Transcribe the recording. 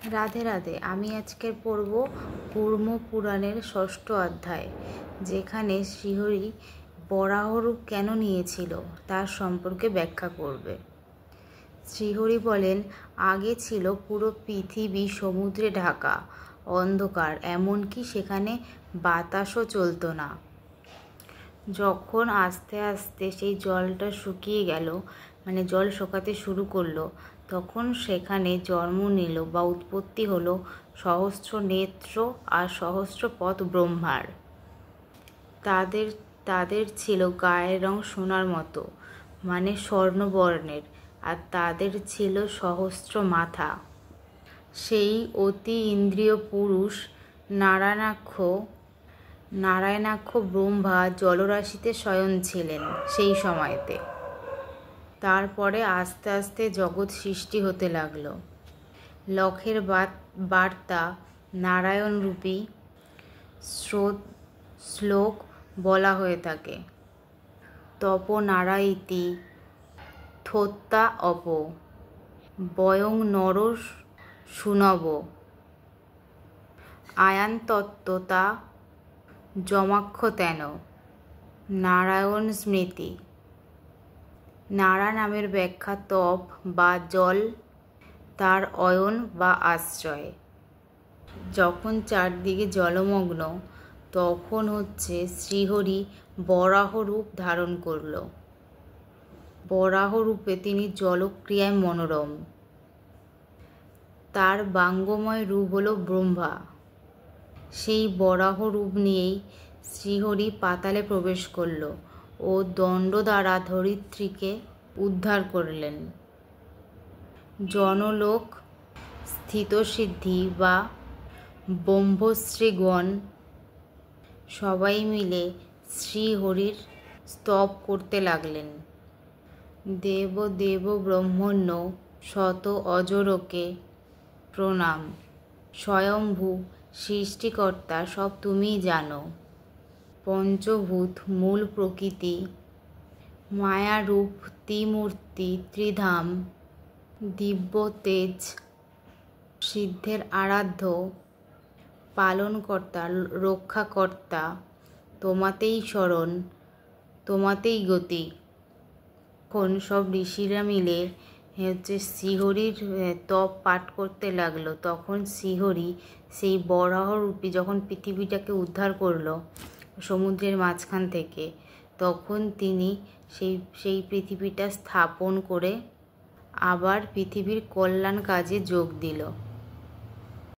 রাধে রাধে। আমি আজকের পড়ব কুর্ম পুরাণের ষষ্ঠ অধ্যায়, যেখানে শ্রীহরি বরাহরূপ কেন নিয়েছিল তার সম্পর্কে ব্যাখ্যা করবে। শ্রীহরি বলেন, আগে ছিল পুরো পৃথিবী সমুদ্রে ঢাকা, অন্ধকার, এমনকি সেখানে বাতাসও চলতো না। যখন আস্তে আস্তে সেই জলটা শুকিয়ে গেল, মানে জল শুকাতে শুরু করলো, তখন সেখানে জন্ম নিল বা উৎপত্তি হলো সহস্র নেত্র আর সহস্রপদ ব্রহ্মার। তাদের ছিল গায়ের রং সোনার মতো, মানে স্বর্ণবর্ণের, আর তাদের ছিল সহস্র মাথা। সেই অতি ইন্দ্রিয় পুরুষ নারায়ণাক্ষ ব্রহ্মা জলরাশিতে শয়ন ছিলেন সেই সময়তে। তারপরে আস্তে আস্তে জগৎ সৃষ্টি হতে লাগলো। লক্ষের বার্তা নারায়ণরূপী শ্লোক বলা হয়ে থাকে। তপ নারায়িতি থোত্তা অপ বয়ং নর সুনব আয়ান তত্ত্বতা যমাক্ষ তেন। নারায়ণ স্মৃতি। নারা নামের ব্যাখ্যা তপ বা জল, তার অয়ন বা আশ্রয়। যখন চারদিকে জলমগ্ন, তখন শ্রীহরি বরাহ রূপ ধারণ করল। বরাহ রূপে তিনি জলক্রিয়ায় মনোরম। তার বাঙ্গময় রূপ হল ব্রহ্মা। সেই বরাহ রূপ নিয়েই শ্রীহরি পাতালে প্রবেশ করল ও দণ্ড দ্বারা ধরিত্রীকে উদ্ধার করলেন। জনলোক স্থিতসিদ্ধি বা ব্রহ্মর্ষিগণ সবাই মিলে শ্রীহরির স্তব করতে লাগলেন। দেব দেব ব্রহ্মণ্য শত অজরকে প্রণাম। স্বয়ম্ভু সৃষ্টিকর্তা, সব তুমিই জানো। পঞ্চভূত মূল প্রকৃতি, মায়ারূপ ত্রিমূর্তি, ত্রিধাম, দিব্য তেজ, সিদ্ধের আরাধ্য, পালনকর্তা, রক্ষাকর্তা, তোমাতেই শরণ, তোমাতেই গতি। এখন সব ঋষিরা মিলে শ্রীহরির তপ পাঠ করতে লাগলো। তখন শ্রীহরি সেই বরাহরূপী যখন পৃথিবীটাকে উদ্ধার করলো সমুদ্রের মাঝখান থেকে, তখন তিনি সেই পৃথিবীটা স্থাপন করে আবার পৃথিবীর কল্যাণ কাজে যোগ দিল।